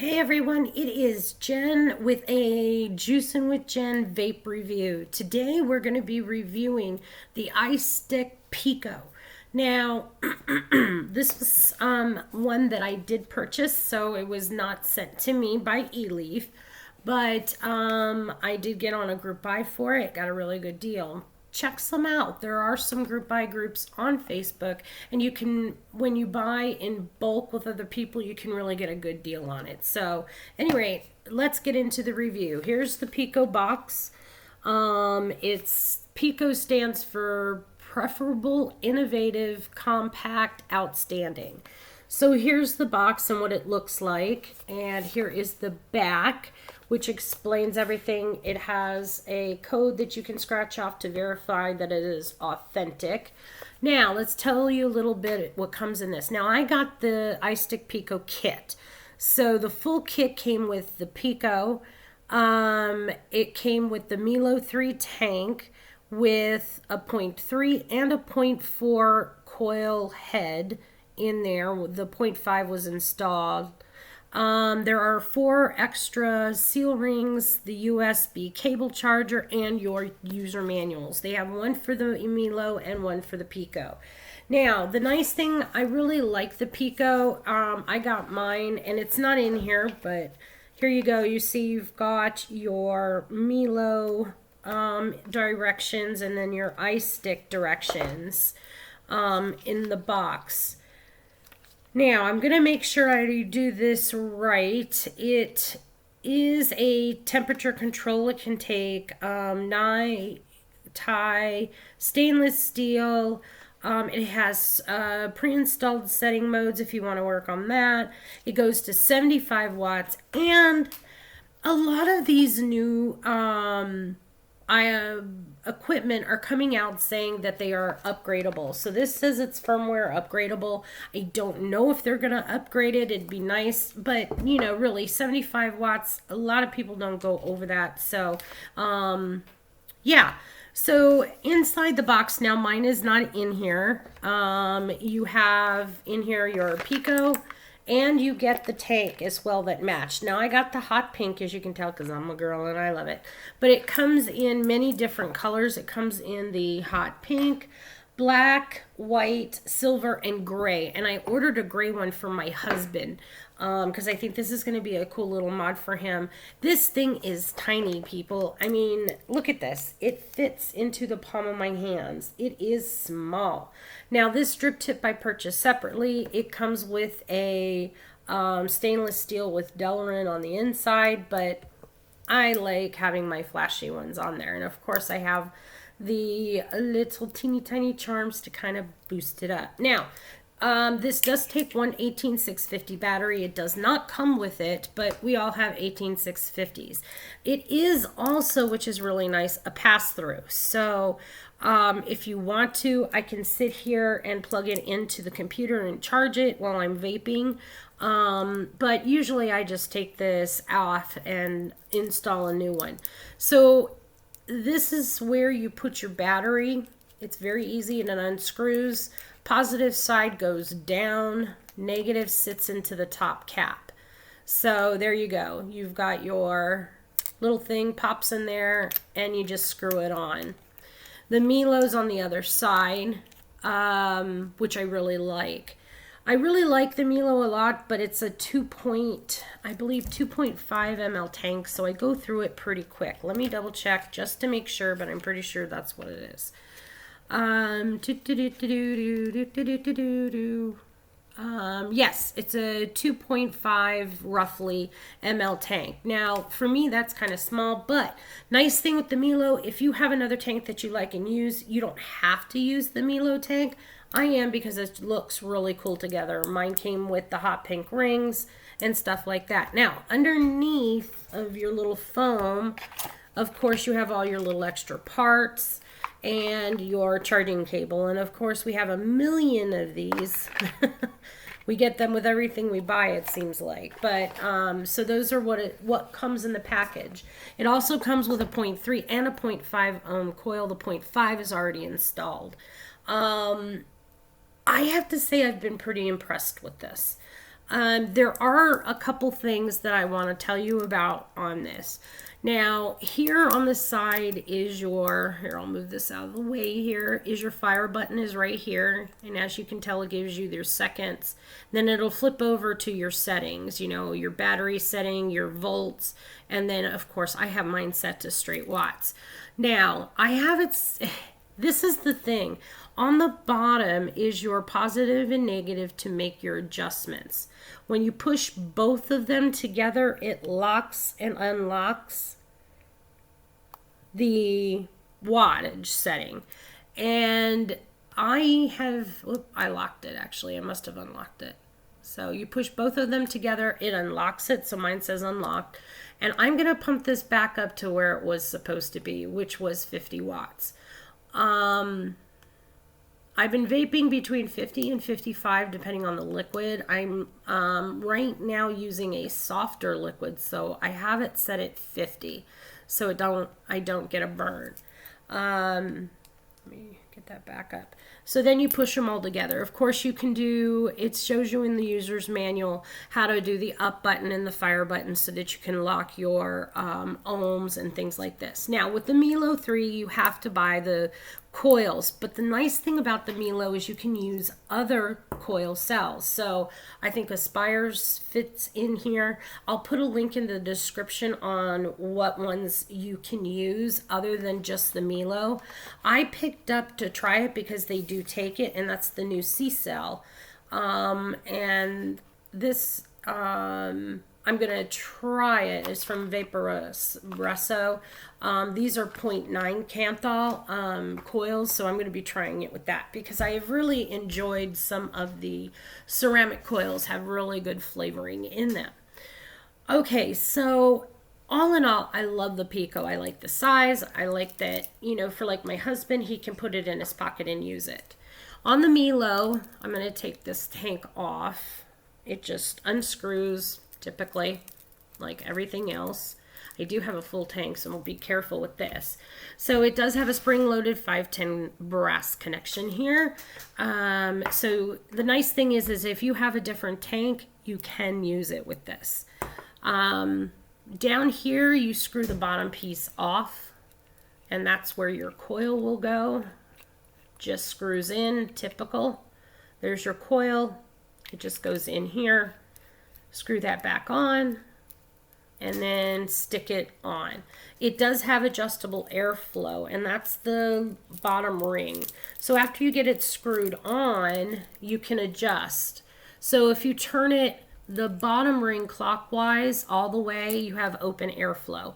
Hey everyone, it is Jen with a Juicin' with Jen vape review. Today we're going to be reviewing the Istick Pico. Now, this was one that I did purchase, so it was not sent to me by eLeaf, but I did get on a group buy for it, got a really good deal. Check some out. There are some group buy groups on Facebook, and you can, when you buy in bulk with other people, you can really get a good deal on it. So, anyway, let's get into the review. Here's the Pico box. It's Pico stands for preferable, innovative, compact, outstanding. So here's the box and what it looks like, and here is the back, which explains everything. It has a code that you can scratch off to verify that it is authentic. Now, let's tell you a little bit what comes in this. Now, I got the Istick Pico kit. So the full kit came with the Pico. It came with the Milo 3 tank with a .3 and a .4 coil head in there. The .5 was installed. There are 4 extra seal rings, the USB cable charger, and your user manuals. They have one for the Milo and one for the Pico. Now, the nice thing, I really like the Pico. I got mine, and it's not in here, but here you go. You see you've got your Milo directions and then your Istick directions in the box. Now, I'm going to make sure I do this right. It is a temperature control. It can take tie, stainless steel. It has pre-installed setting modes if you want to work on that. It goes to 75 watts. And a lot of these new equipment are coming out saying that they are upgradable. So this says it's firmware upgradable. I don't know if they're going to upgrade it. It'd be nice, but you know, really 75 watts, a lot of people don't go over that. So yeah. So inside the box, now mine is not in here. You have in here your Pico, and you get the tank as well that matched. Now I got the hot pink, as you can tell, because I'm a girl and I love it. But it comes in many different colors. It comes in the hot pink, black, white, silver, and gray. And I ordered a gray one for my husband because I think this is going to be a cool little mod for him. This thing is tiny, people. I mean, look at this. It fits into the palm of my hands. It is small. Now, this drip tip I purchased separately. It comes with a stainless steel with Delrin on the inside, but I like having my flashy ones on there. And of course, I have the little teeny tiny charms to kind of boost it up. Now, this does take one 18650 battery. It does not come with it, but we all have 18650s. It is also, which is really nice, a pass-through. So if you want to, I can sit here and plug it into the computer and charge it while I'm vaping. But usually I just take this off and install a new one. So this is where you put your battery. It's very easy, and it unscrews. Positive side goes down, negative sits into the top cap. So there you go. You've got your little thing, pops in there, and you just screw it on. The Milo's on the other side, which I really like. I really like the Milo a lot, but it's a 2.5 ml tank, so I go through it pretty quick. Let me double check just to make sure, but I'm pretty sure that's what it is. Yes, it's a 2.5 roughly ml tank. Now, for me, that's kind of small, but nice thing with the Milo, if you have another tank that you like and use, you don't have to use the Milo tank. I am, because it looks really cool together. Mine came with the hot pink rings and stuff like that. Now, underneath of your little foam, of course, you have all your little extra parts and your charging cable. And of course, we have a million of these. We get them with everything we buy, it seems like. But so those are what comes in the package. It also comes with a .3 and a .5 ohm coil. The .5 is already installed. I have to say I've been pretty impressed with this. There are a couple things that I want to tell you about on this. Now, here on the side is your, here, I'll move this out of the way here, is your fire button is right here. And as you can tell, it gives you their seconds. Then it'll flip over to your settings, you know, your battery setting, your volts. And then, of course, I have mine set to straight watts. Now, I have it, this is the thing. On the bottom is your positive and negative to make your adjustments. When you push both of them together, it locks and unlocks the wattage setting. And I locked it actually. I must have unlocked it. So you push both of them together, it unlocks it. So mine says unlocked. And I'm going to pump this back up to where it was supposed to be, which was 50 watts. I've been vaping between 50 and 55 depending on the liquid. I'm right now using a softer liquid, so I have it set at 50 so I don't get a burn. Let me get that back up. So then you push them all together. Of course, you can do, it shows you in the user's manual how to do the up button and the fire button so that you can lock your ohms and things like this. Now, with the Milo 3, you have to buy the coils, but the nice thing about the Milo is you can use other coil cells. So I think Aspire's fits in here. I'll put a link in the description on what ones you can use other than just the Milo. I picked up to try it because they do take it, and that's the new C cell. And this I'm going to try it. It's from Vaporesso. These are 0.9 Canthal coils, so I'm going to be trying it with that because I have really enjoyed some of the ceramic coils, have really good flavoring in them. Okay, so all in all, I love the Pico. I like the size. I like that, you know, for like my husband, he can put it in his pocket and use it. On the Milo, I'm going to take this tank off. It just unscrews typically, like everything else. I do have a full tank, so we'll be careful with this. So it does have a spring-loaded 510 brass connection here. So the nice thing is if you have a different tank, you can use it with this. Down here, you screw the bottom piece off, and that's where your coil will go. Just screws in, typical. There's your coil. It just goes in here. Screw that back on and then stick it on. It does have adjustable airflow, and that's the bottom ring. So after you get it screwed on, you can adjust. So if you turn it the bottom ring clockwise all the way, you have open airflow.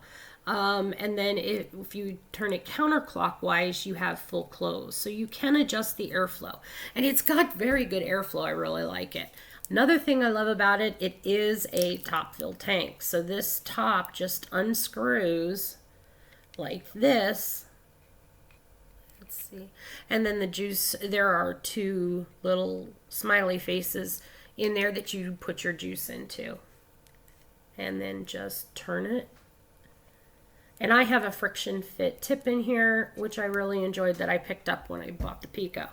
And then if you turn it counterclockwise, you have full close. So you can adjust the airflow. And it's got very good airflow. I really like it. Another thing I love about it, it is a top fill tank. So this top just unscrews like this. Let's see. And then the juice, there are two little smiley faces in there that you put your juice into. And then just turn it. And I have a friction fit tip in here, which I really enjoyed that I picked up when I bought the Pico.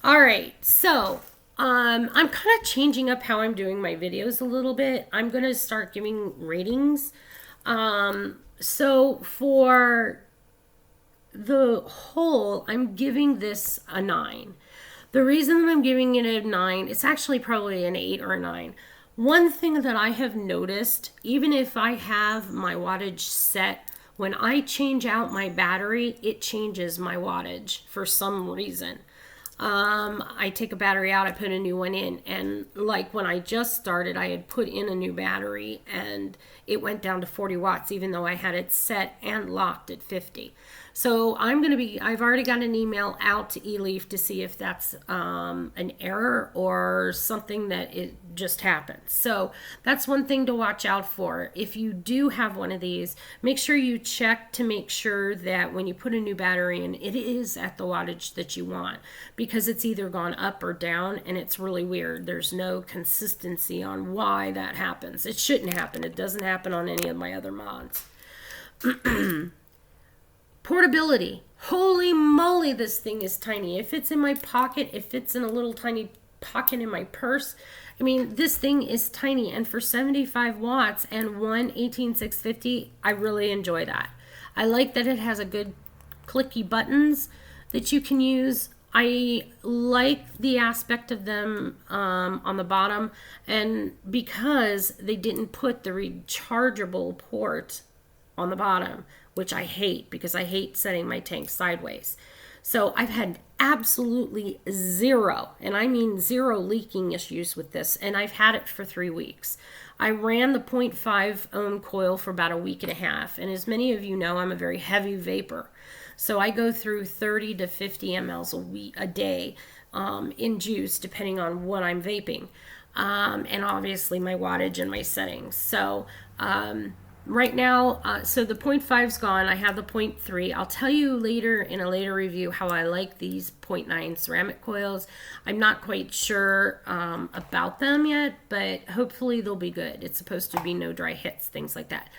All right, so I'm kind of changing up how I'm doing my videos a little bit. I'm going to start giving ratings. So for the whole, I'm giving this a 9. The reason that I'm giving it a 9, it's actually probably an 8 or a 9. One thing that I have noticed, even if I have my wattage set, when I change out my battery, it changes my wattage for some reason. I take a battery out, I put a new one in, and like when I just started, I had put in a new battery and it went down to 40 watts, even though I had it set and locked at 50. So I've already got an email out to eLeaf to see if that's an error or something that it just happened. So that's one thing to watch out for. If you do have one of these, make sure you check to make sure that when you put a new battery in, it is at the wattage that you want, because it's either gone up or down, and it's really weird. There's no consistency on why that happens. It shouldn't happen. It doesn't happen on any of my other mods. Portability. Holy moly, this thing is tiny. It fits in my pocket. It fits in a little tiny pocket in my purse. I mean, this thing is tiny, and for 75 watts and one 18650, I really enjoy that. I like that it has a good clicky buttons that you can use. I like the aspect of them on the bottom, and because they didn't put the rechargeable port on the bottom, which I hate because I hate setting my tank sideways. So I've had absolutely zero, and I mean zero leaking issues with this, and I've had it for 3 weeks. I ran the 0.5 ohm coil for about a week and a half, and as many of you know, I'm a very heavy vapor. So I go through 30 to 50 mLs a day in juice, depending on what I'm vaping, and obviously my wattage and my settings. So right now, so the 0.5's gone. I have the 0.3. I'll tell you later in a later review how I like these 0.9 ceramic coils. I'm not quite sure about them yet, but hopefully they'll be good. It's supposed to be no dry hits, things like that.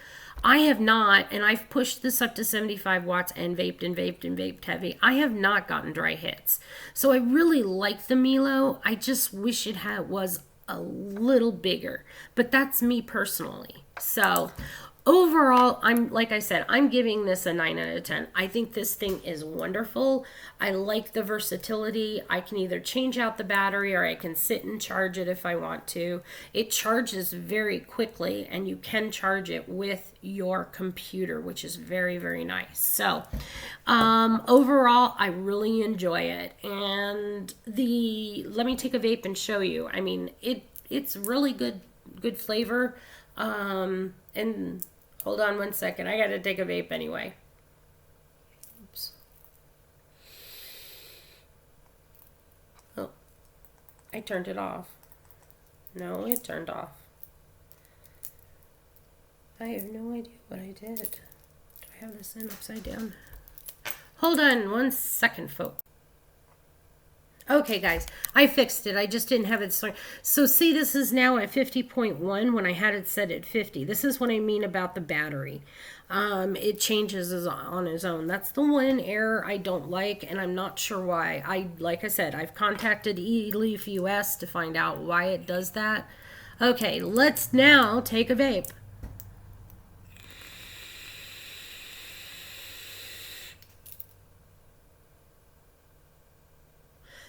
I have not, and I've pushed this up to 75 watts and vaped and vaped and vaped heavy. I have not gotten dry hits. So I really like the Milo. I just wish it was a little bigger, but that's me personally. So overall, like I said, I'm giving this a 9 out of 10. I think this thing is wonderful. I like the versatility. I can either change out the battery or I can sit and charge it if I want to. It charges very quickly, and you can charge it with your computer, which is very, very nice. So overall, I really enjoy it. And let me take a vape and show you. I mean, it's really good flavor. And hold on one second. I got to take a vape anyway. Oops. Oh, I turned it off. No, it turned off. I have no idea what I did. Do I have this in upside down? Hold on one second, folks. Okay, guys, I fixed it. I just didn't have it. So see, this is now at 50.1 when I had it set at 50. This is what I mean about the battery. It changes on its own. That's the one error I don't like, and I'm not sure why. Like I said, I've contacted eLeaf US to find out why it does that. Okay, let's now take a vape.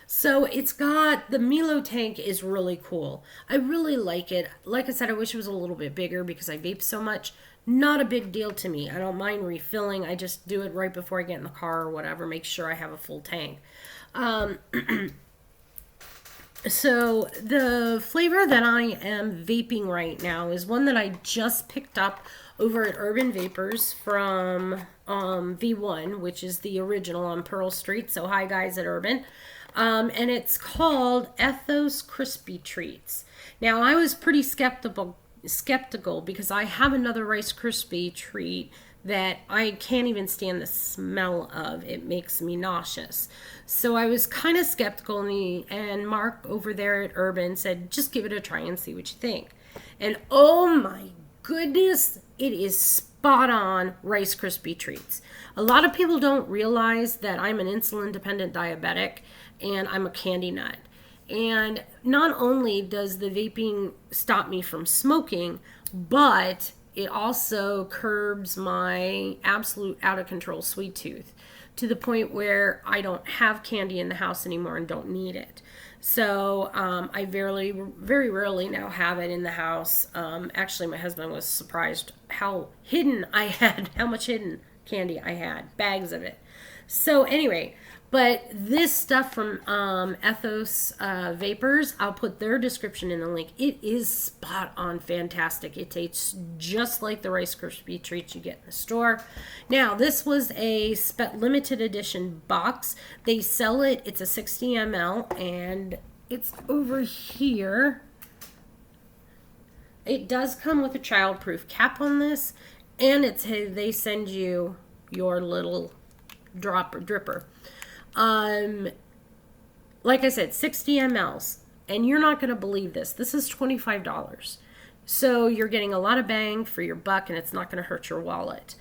So it's got, the Milo tank is really cool. I really like it. Like I said, I wish it was a little bit bigger because I vape so much. Not a big deal to me. I don't mind refilling. I just do it right before I get in the car or whatever. Make sure I have a full tank. So the flavor that I am vaping right now is one that I just picked up over at Urban Vapors from V1, which is the original on Pearl Street. So hi guys at Urban. And it's called Ethos Crispy Treats. Now, I was pretty skeptical because I have another Rice Krispie treat that I can't even stand the smell of. It makes me nauseous. So I was kind of skeptical, and Mark over there at Urban said, just give it a try and see what you think. And oh my goodness, it is spot on Rice Krispie treats. A lot of people don't realize that I'm an insulin-dependent diabetic, and I'm a candy nut. And not only does the vaping stop me from smoking, but it also curbs my absolute out of control sweet tooth to the point where I don't have candy in the house anymore and don't need it. So I very rarely now have it in the house. Actually, my husband was surprised how much hidden candy I had, bags of it. So anyway, but this stuff from Ethos Vapors, I'll put their description in the link. It is spot on fantastic. It tastes just like the Rice Krispie treats you get in the store. Now, this was a limited edition box. They sell it. It's a 60 ml, and it's over here. It does come with a childproof cap on this, and they send you your little dripper. Like I said, 60 mLs, and you're not going to believe this. This is $25. So you're getting a lot of bang for your buck, and it's not going to hurt your wallet.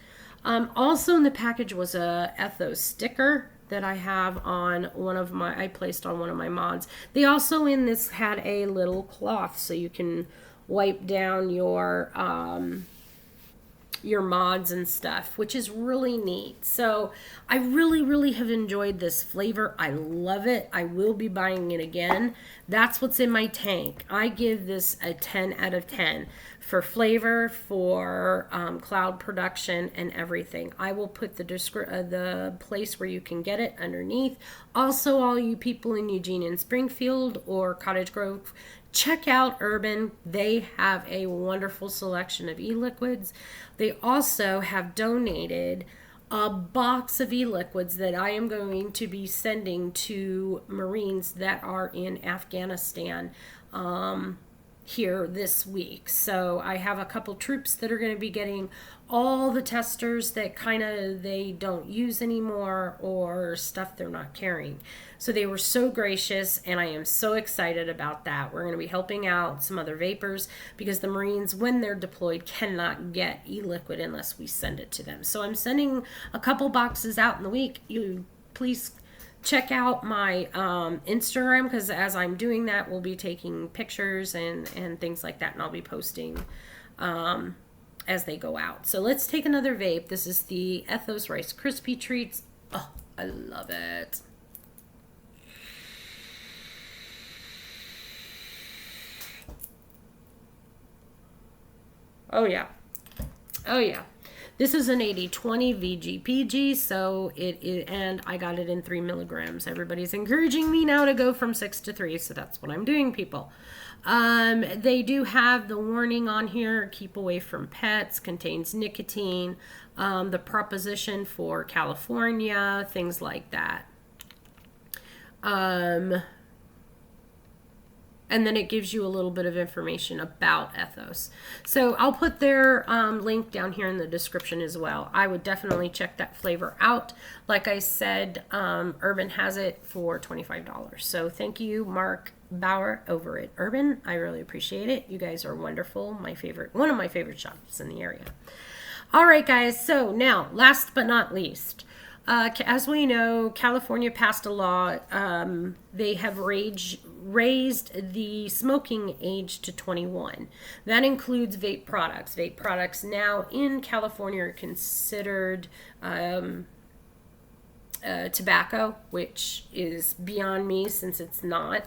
Also in the package was a Ethos sticker that I have on I placed on one of my mods. They also in this had a little cloth so you can wipe down your mods and stuff, which is really neat. So I really have enjoyed this flavor. I love it. I will be buying it again. That's what's in my tank. I give this a 10 out of 10 for flavor, for cloud production, and everything. I will put the place where you can get it underneath. Also, all you people in Eugene and Springfield or Cottage Grove, check out Urban. They have a wonderful selection of e-liquids. They also have donated a box of e-liquids that I am going to be sending to Marines that are in Afghanistan here this week. So I have a couple troops that are going to be getting all the testers that they don't use anymore or stuff they're not carrying. So they were so gracious, and I am so excited about that. We're going to be helping out some other vapors because the Marines, when they're deployed, cannot get e-liquid unless we send it to them. So I'm sending a couple boxes out in the week. You please check out my Instagram, because as I'm doing that, we'll be taking pictures and things like that, and I'll be posting as they go out. So let's take another vape. This is the Ethos Rice Krispie Treats. Oh, I love it. Oh yeah. Oh yeah. This is an 80/20 VGPG, so and I got it in 3 milligrams. Everybody's encouraging me now to go from 6 to 3, so that's what I'm doing, people. They do have the warning on here: keep away from pets, contains nicotine, the proposition for California, things like that. And then it gives you a little bit of information about Ethos. So I'll put their link down here in the description as well. I would definitely check that flavor out. Like I said, Urban has it for $25. So thank you, Mark Bauer over at Urban. I really appreciate it. You guys are wonderful. One of my favorite shops in the area. All right, guys. So now, last but not least, as we know, California passed a law. They have raised the smoking age to 21. That includes vape products. Vape products now in California are considered tobacco, which is beyond me since it's not.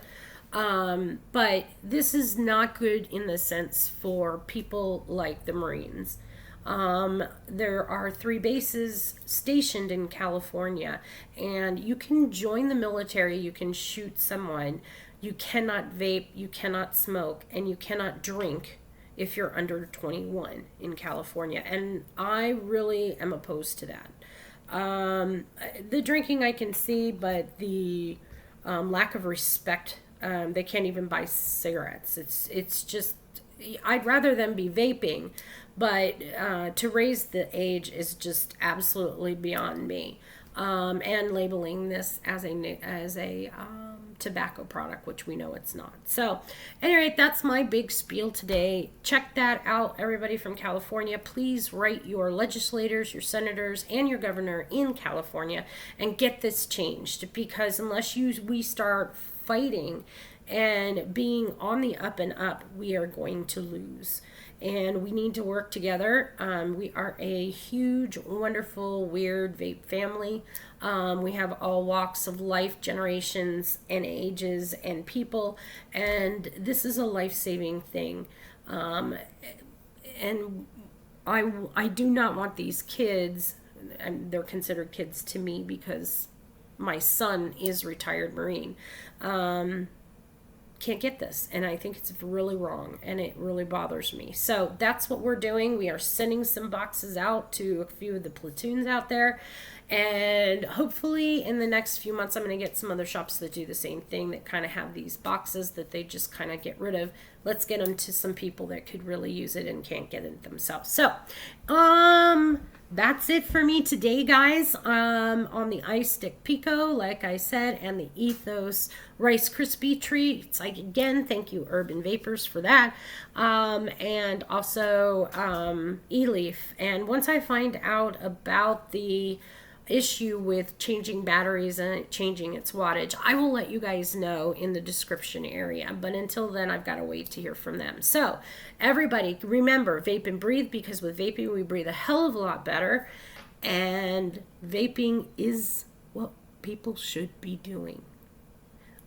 But this is not good in the sense for people like the Marines. There are 3 bases stationed in California, and you can join the military, you can shoot someone, you cannot vape, you cannot smoke, and you cannot drink if you're under 21 in California, and I really am opposed to that. The drinking I can see, but the lack of respect, they can't even buy cigarettes. It's just, I'd rather them be vaping, but to raise the age is just absolutely beyond me. And labeling this as a tobacco product, which we know it's not. So, anyway, that's my big spiel today. Check that out, everybody from California. Please write your legislators, your senators, and your governor in California and get this changed, because unless we start fighting and being on the up and up, we are going to lose. And we need to work together. We are a huge, wonderful, weird vape family. We have all walks of life, generations, and ages, and people. And this is a life-saving thing. And I do not want these kids, and they're considered kids to me because my son is retired Marine, can't get this, and I think it's really wrong, and it really bothers me. So that's what we're doing. We are sending some boxes out to a few of the platoons out there, and hopefully in the next few months I'm going to get some other shops that do the same thing, that kind of have these boxes that they just kind of get rid of. Let's get them to some people that could really use it and can't get it themselves. So that's it for me today, guys, on the Istick Pico, like I said, and the Ethos Rice Krispie Treats. Again, thank you, Urban Vapors, for that, and also E-Leaf. And once I find out about the issue with changing batteries and changing its wattage, I will let you guys know in the description area. But until then, I've got to wait to hear from them. So everybody, remember, vape and breathe, because with vaping, we breathe a hell of a lot better. And vaping is what people should be doing.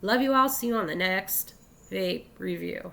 Love you all. See you on the next vape review.